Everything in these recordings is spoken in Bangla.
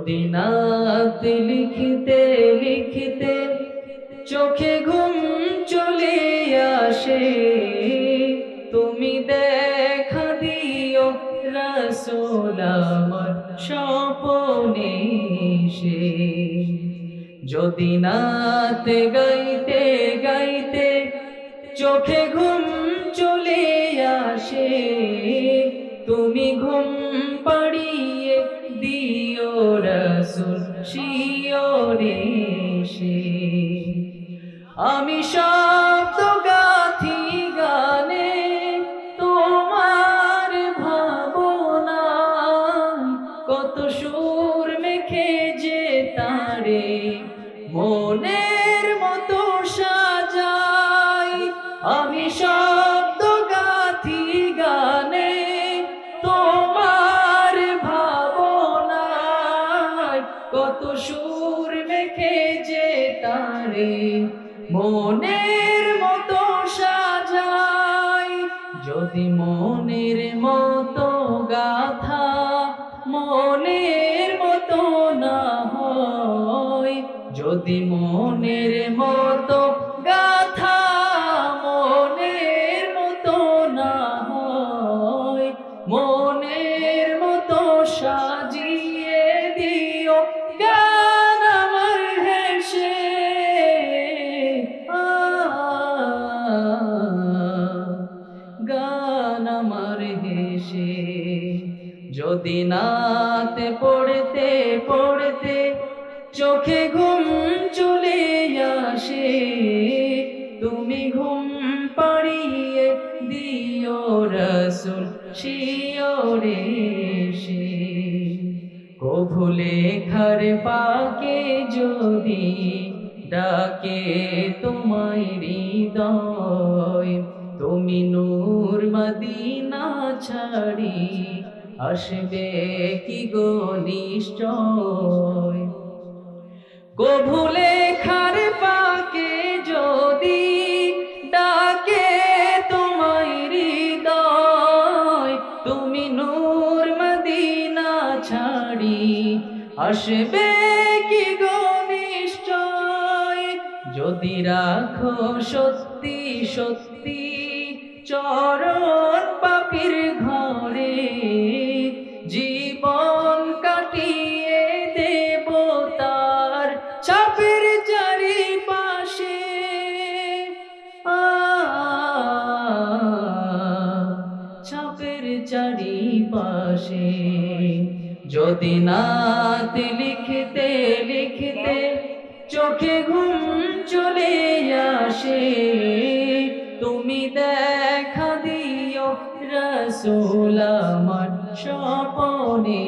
যদি নাত লিখতে লিখতে চোখে ঘুম চলে আসে, তুমি দেখা দিও রাসূল আমার স্বপনে এসে। যদি নাত গাইতে গাইতে চোখে ঘুম চলে আসে, তুমি ঘুম পাড়িয়ে দিও রাসূল শিয়রে এসে। আমি শব্দ গাথি গানে তোমার ভাবনায়, কত সুর মেখে যে তারে মনের মতো সাজাই। আমি শব্দ গাথি গানে তোমার ভাবনায়, কত সুর মেখে যে তারে মনের মতো সাজাই। যদি মনের মতো গাথা মনের মতো না হয়, যদি মনের মতো গাথা মনের মতো না হয়, মনের মতো সাজিয়ে দিও গান আমার হেসে। গান আমার হেসে। যদি নাত পড়তে পড়তে চোখে ঘুম চলে আসে, তুমি ঘুম পাড়িয়ে দিও রাসূল শিয়রে এসে। কভু লেখার পাকে যদি ডাকে তোমায় হৃদয়, তুমি নূর মদিনা ছাড়ি আসবে কি গো নিশ্চয়। কভু লেখার পাকে যদি ডাকে তোমায় হৃদয়, তুমি নূর মদিনা ছাড়ি আসবে কি গো নিশ্চয়। যদি রাখো সত্যি সত্যি চরণ পাপির ঘরে, জীবন কাটিয়ে দেব তার ছাপের চারিপাশে। ছাপের চারিপাশে। যদি নাত লিখতে লিখতে চোখে ঘুম চলে আসে, তুমি দেখা দিও রাসূল আমার স্বপনে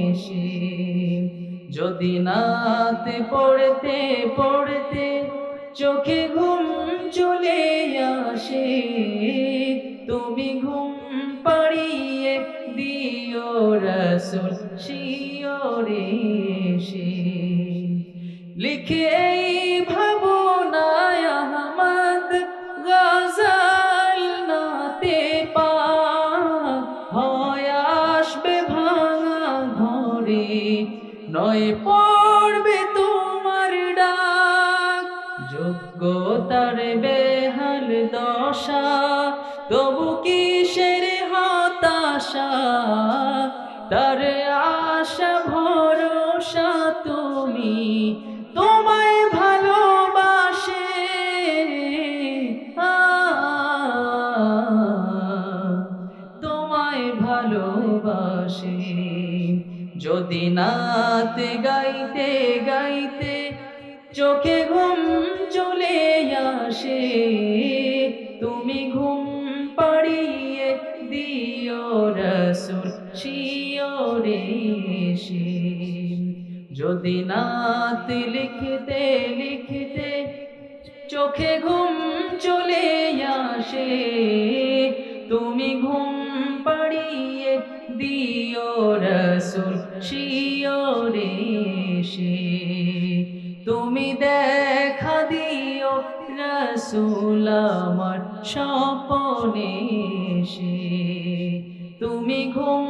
এসে। যদি নাত পড়তে পড়তে চোখে ঘুম চলে আসে, তুমি ঘুম পাড়িয়ে দিও রাসূল শিয়রে এসে। লিখে এই ভাবনায় আহমদ গজল নাতে পাক হয় আসবে ভাঙা ঘরে, নয় পড়বে তোমার ডাক। যোগ্যতার বেহাল দশা তবু কিসের হতাশা, তার আশা ভরসা তুমি তোমায় ভালোবাসে। তোমায় ভালোবাসে। যদি নাত গাইতে গাইতে চোখে ঘুম চলে আসে, তুমি ঘুম পাড়িয়ে দিও রাসূল শিয়রে এসে। যদি নাত লিখতে লিখতে চোখে ঘুম চলে আসে, তুমি ঘুম পাড়িয়ে দিও রাসূল শিয়রে এসে। তুমি দেখা দিও রাসূল আমার স্বপনে এসে। তুমি ঘুম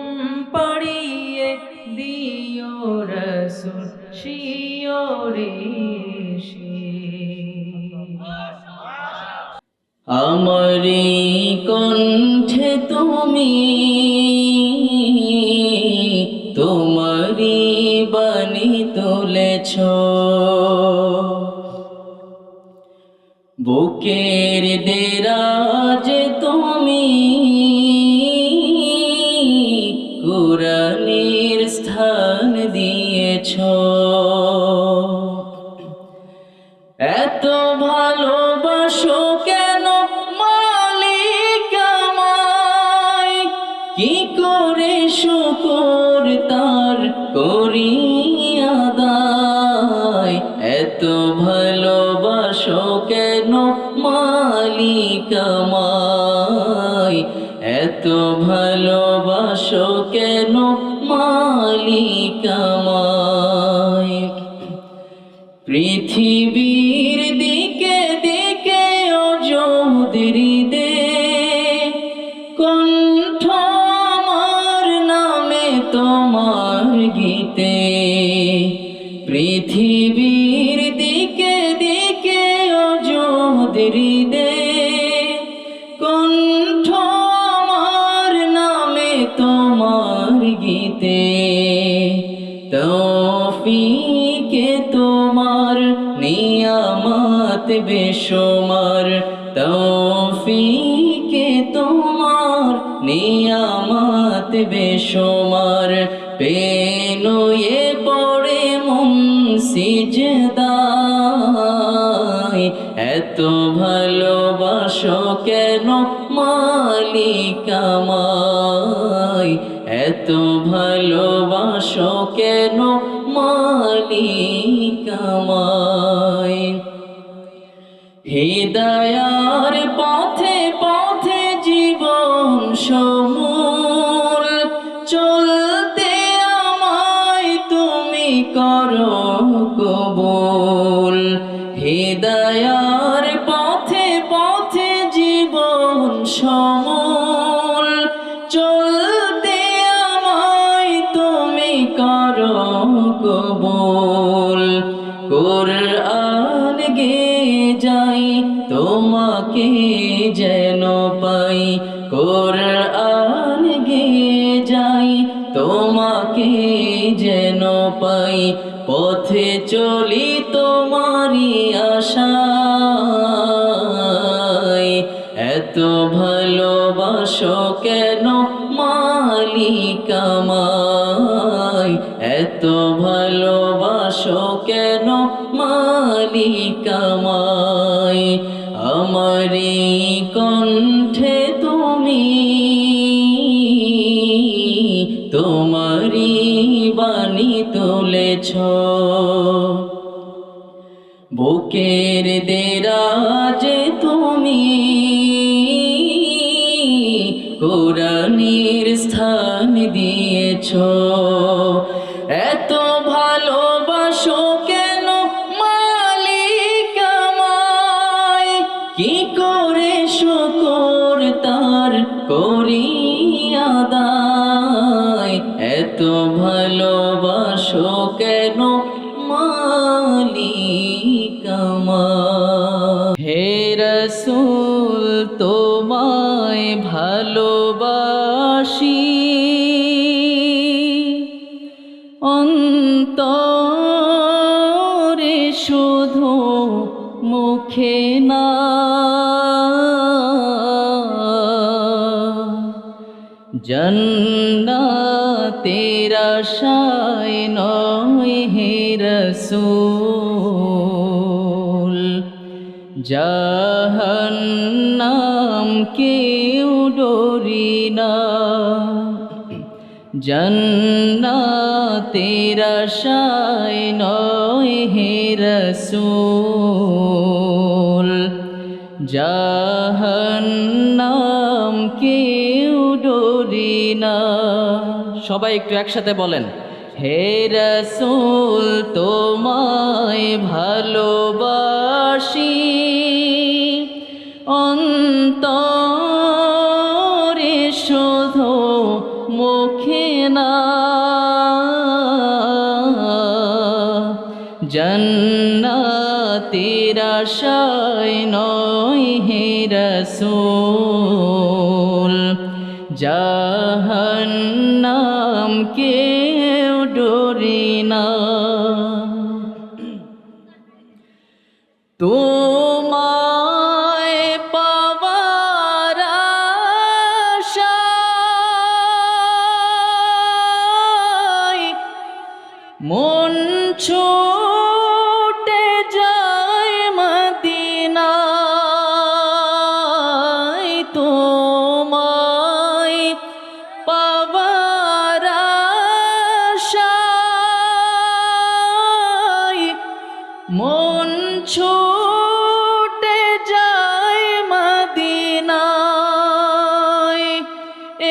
পাড়িয়ে দিও রাসূল রসুল শিওরে সে। আমারি কণ্ঠে তুমি তোমারি বাণী তুলেছ, বুকের দেরাজে তুমি কুরআনের স্থান দিয়েছ। এত ভালোবাসো কেন মালিক আমায়, কি করে শুকর তার করি আদায়। এত ভালোবাসো কেন মালিক আমায়, এত ভালোবাসো কেন মালিক আমায়। পৃথিবীর দিকে দিকে অযোধ্যা দে, কণ্ঠ আমার নামে তোমার গীতে। পৃথিবীর দিকে দিকে অযোধ্যা দে, কণ্ঠ আমার নামে তোমার গীতে। তৌফিকে তোমার নিয়ামত বেশুমার, তৌফিকে তোমার নিয়ামত বেশুমার। পেনুয়ে পড়ে মন সিজদায়, এত ভালোবাসো কেন মালিক আমায়, এত ভালোবাসো কেন মালিক আমায়। হিদায়ার পথে পথে জীবন সমূল চলতে আমায় তুমি করো কবুল। হিদায়ার পথে পথে জীবন সমূল চলতে আমায় তুমি করো কবুল। কুরআন গেয়ে যাই তোমাকে যেন পাই, কুরআন গেয়ে যাই তোমাকে যেন পাই। পথে চলি তোমারি আশায়, এত ভালোবাসো কেন মালিক আমায়, এত ভালোবাসো কেন মালিক আমায়। আমারি কণ্ঠে তুমি তোমারি বাণী তুলেছ, বুকের দেরাজে তুমি কুরআনের স্থান দিয়েছ। এত ভালোবাসো কেন মালিক আমায়, কি করে শুকর তার করি আদায়। এত ভালোবাসো কেন মালিক আমায়। হে রাসূল তোমায় ভালোবাসি, অন্তরে শুধু মুখে না। জান্নাতের আশায় নয় হে রাসূল, জাহান্নাম কেউ ডরি না। জান্নাতের আশায় নয় হে রাসূল, জাহান্নাম কেউ ডরি না। সবাই একটু একসাথে বলেন, হে রাসূল তোমায় ভালোবাসি, অন্তরে শুধু মুখে না। জান্নাতের আশায় নয় হে রাসূল, জাহান্নাম কেউ ডরি না। তোমায় পাওয়ার আশায় মন ছুটে যায় মদিনায়, তোমায় পাওয়ার আশায় মন ছুটে যায় মদিনায়।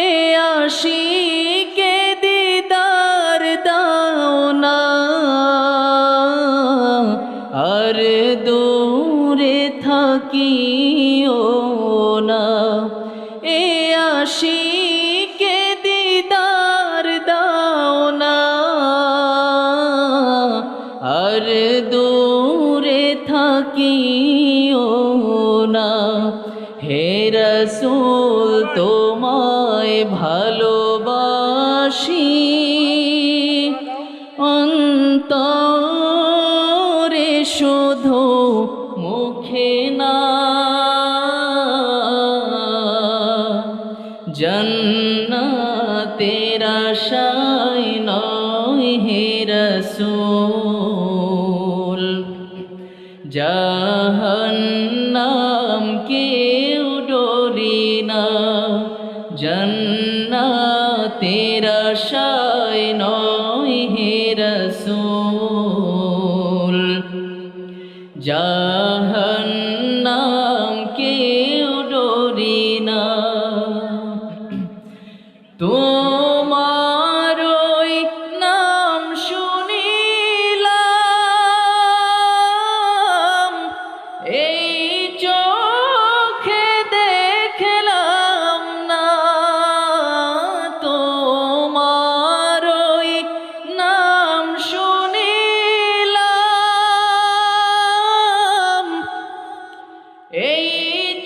এ আশিকে দিদার দাও না, আর দূরে থাকিও না। এ আশিকে দিদার দাও না, আর দূরে থাকিও না। হে রাসূল তোমায় ভালোবাসি, অন্তরে শুধু মুখে না। জান্নাতের আশায় নয় হে রাসূল, জাহান্নাম কেউ ডরি না। জান্নাতের আশায় নয় হে রাসূল, জাহান্নাম কেউ ডরি না। তোমার ওই নাম শুনিলাম, এই চোখে দেখলাম না। তোমার ওই নাম শুনিলাম, এই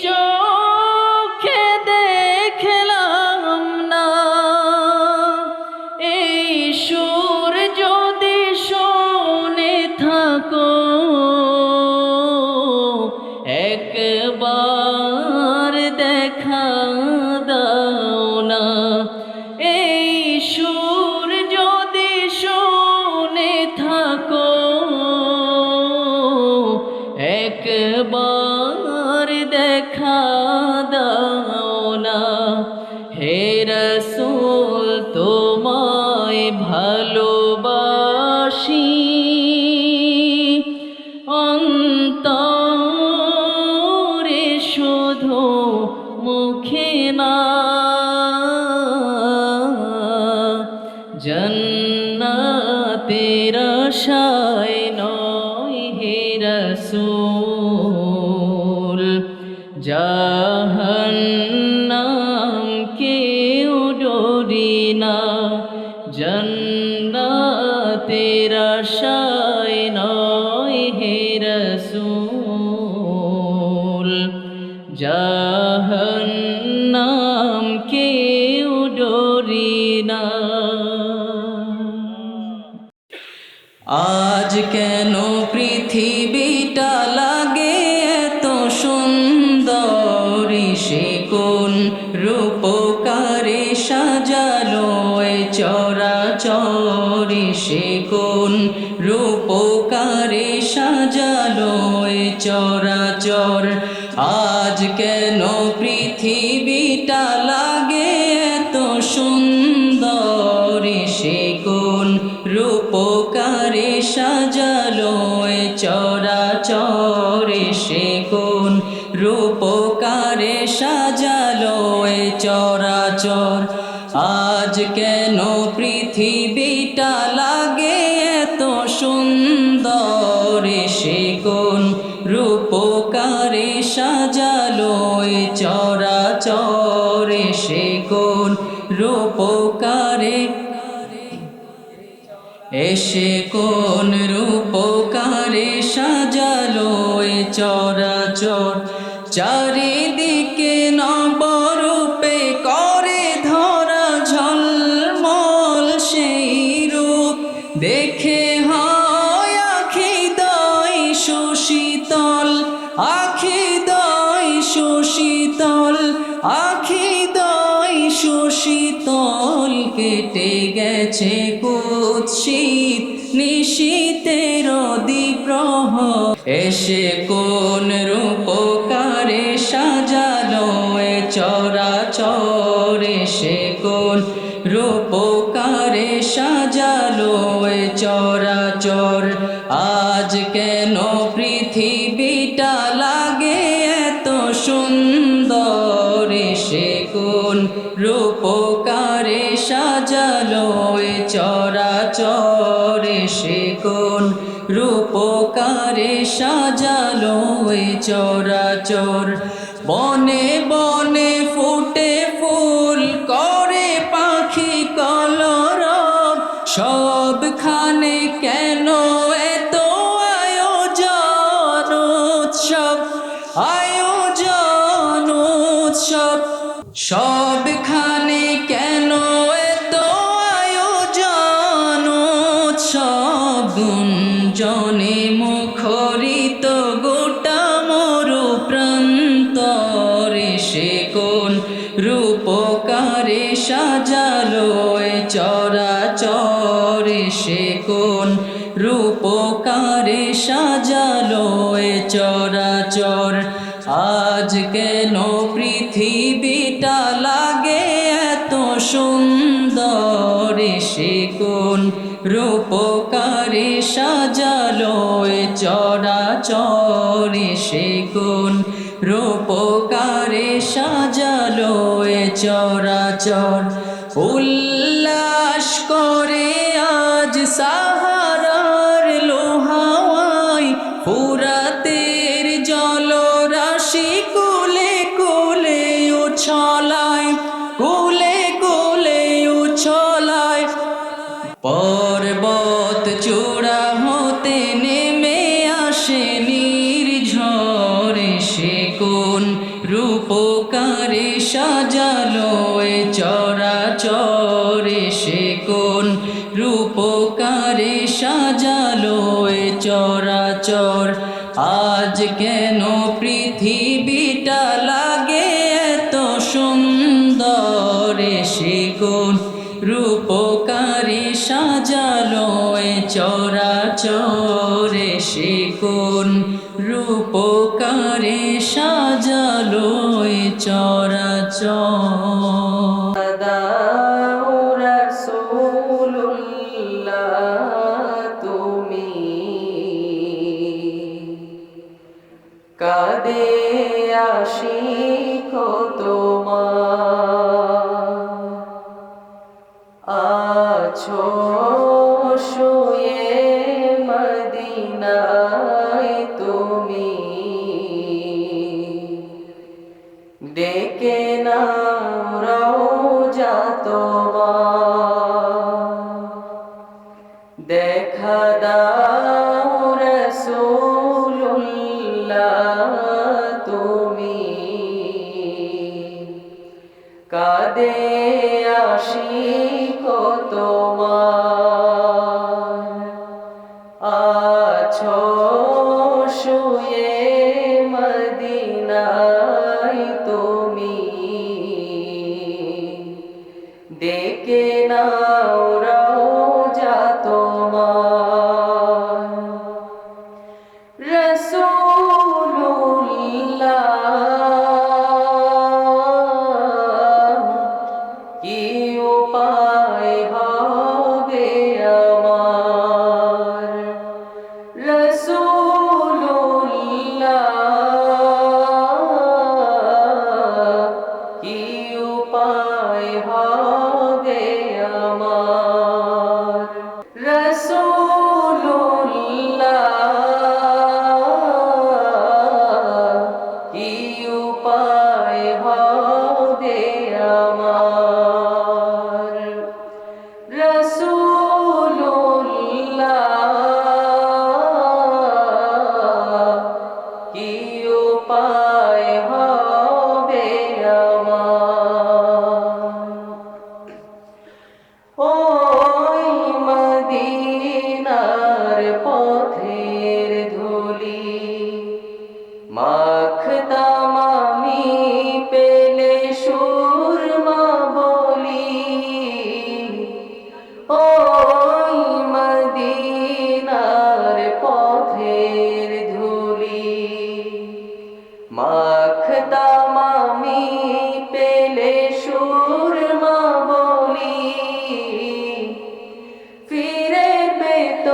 চোখে দেখলাম না। এই সুর যদি শুনে থাকো, একবার দেখা দাও না। এই সুর যদি শুনে থাকো, একবার দেখা দাও না। হে রাসূল তোমায় ভালোবাসি, অন্তরে শুধু মুখে না। জান্নাতের আশায় নয় হে রাসূল, জাহান্নাম কেউ ডরি না। জান্নাতের আশায় নয় হে রাসূল, জাহান্নাম কেউ ডরি না। আজ কেন পৃথিবীটা লাগে এত সুন্দর, সে কোন রূপকারে সাজালো এ চরাচর, সে কোন রূপকারে সাজালো এ চরাচর। আজ কেন পৃথিবীটা লাগে এত সুন্দর, সে কোন রূপকারে সাজালো এ চরাচর, সে কোন রূপকারে সাজালো এ চরাচর। আজ কেন পৃথিবীটা লাগে এত সুন্দর, সে কোন রূপকারে সাজালো এ চরাচর, সে কোন রূপকারে, এসে কোন রূপকারে চরাচর চারিদিকে নবরূপে করে ধরা ঝলমল সেই রূপ দেখে হয় আখিদয় সুশীতল আখিদয় সুশীতল আখিদয় সুশীতল কেটে গেছে কুৎসিত নিশীতের দ্বিপ্রহর এসে কোন রূপকারে সাজালো এ চরাচর এসে কোন রূপকারে সাজালো এ চরাচর আজ কেন পৃথিবীটা লাগে এত সুন্দর এসে কোন রূপকারে সাজালো এ চরাচর এসে কোন রূপকারে সাজালো এ চরাচর বনে বনে ফুটে ফুল করে পাখি কলরব সবখানে কেন এত আয়োজন উৎসব আয়োজন উৎসব সবখানে কেন এত আয়োজন উৎসব গুঞ্জনে মুখরিত গোটা মরু প্রান্তরে সে কোন রূপকারে সাজালো এ চরাচর সে কোন রূপকারে সাজালো এ চরাচর আজ কেন পৃথিবীটা লাগে এত সুন্দর সে কোন রূপকারে সাজালো এ চরাচর সে কোন রূপকারে সাজালো এ চরাচর উল্লাস করে আজ সাহারার লোহাওয়ায় ফুরাতের জলরাশি কুলে কুলে উছলায় কুলে কুলে উছলায় পর্বত চূড়া হতে নেমে আসে নির্ঝরে সে কোন রূপকারে সাজালো এ চরাচর সে কোন রূপকারে সাজালো এ চরাচর আজ কেন পৃথিবীটা লাগে এত সুন্দর সে কোন রূপকারে সাজালো এ চরাচর সে কোন রূপকারে সাজালো এ চরাচর তুমি কাদে আশিক তোমার আছো শুয়ে মদিনায় তুমি ডেকে নাও রওজা তোমার দেখা দাও রাসূলুল্লাহ তুমি কাদে আশিক তোমার আছো শুয়ে মদিনায় তুমি ডেকে নাও রওজা তোমার রাসূলুল্লাহ কি উপায় হবে আমার রাসূল পথের ধুলি মাখতাম আমি পেলে সুরমা বলি ওই মদিনার পথের ধুলি মাখতাম আমি পেলে সুরমা বলি ফিরে পেত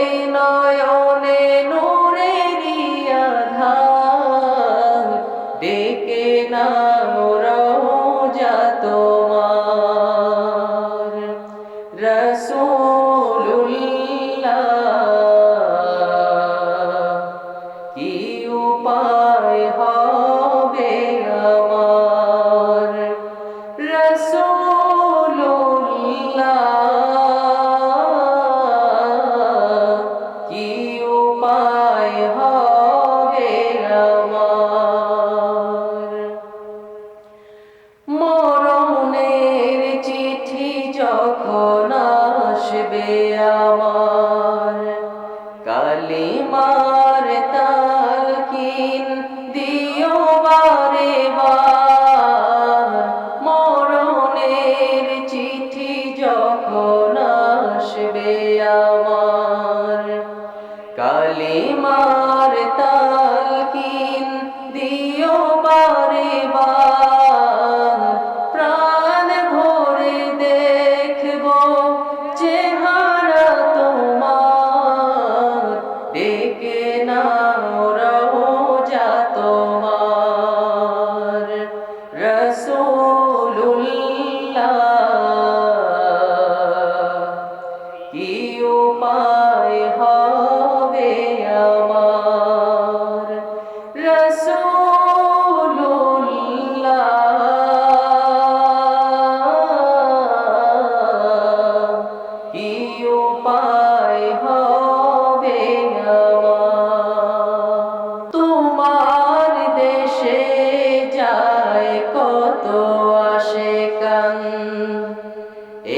এ নয়নে নূরেরি আধার ডেকে নাও রওজা তোমার রাসূলুল্লাহ কি উপায় হবে আমার রাসূলুল্লাহ কি উপায় হবে আমার মরণের চিঠি যখন আসবে আমার কালিমার তালকিন দিও বারে বার মরণের চিঠি যখন আসবে আমার কালিমার তালকিন দিও বারে বার প্রাণ ভরে দেখব চেহারা তোমার ডেকে নাও রওজা তোমার রাসূলুল্লাহ কি উপায় হবে আমার রাসূলুল্লাহ কি উপায় হবে আমার তোমার দেশে যায় কত আশিকান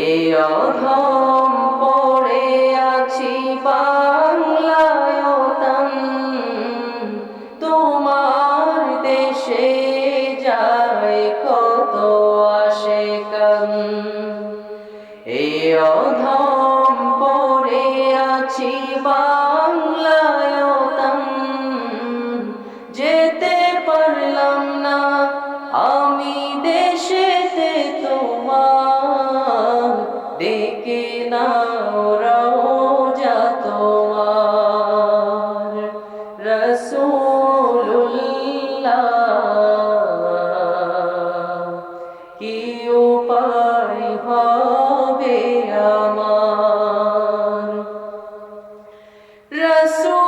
এই অধম পড়ে আছি বাংলায় তান তোমার দেশে যায় কত আশিকান এই অধম পড়ে আছি বাংলায় তান যেতে পারলাম না আমি দেশেতে তোমার ডেকে নাও রওজা তোমার রাসূলুল্লাহ কি উপায় হবে আমার রাসূল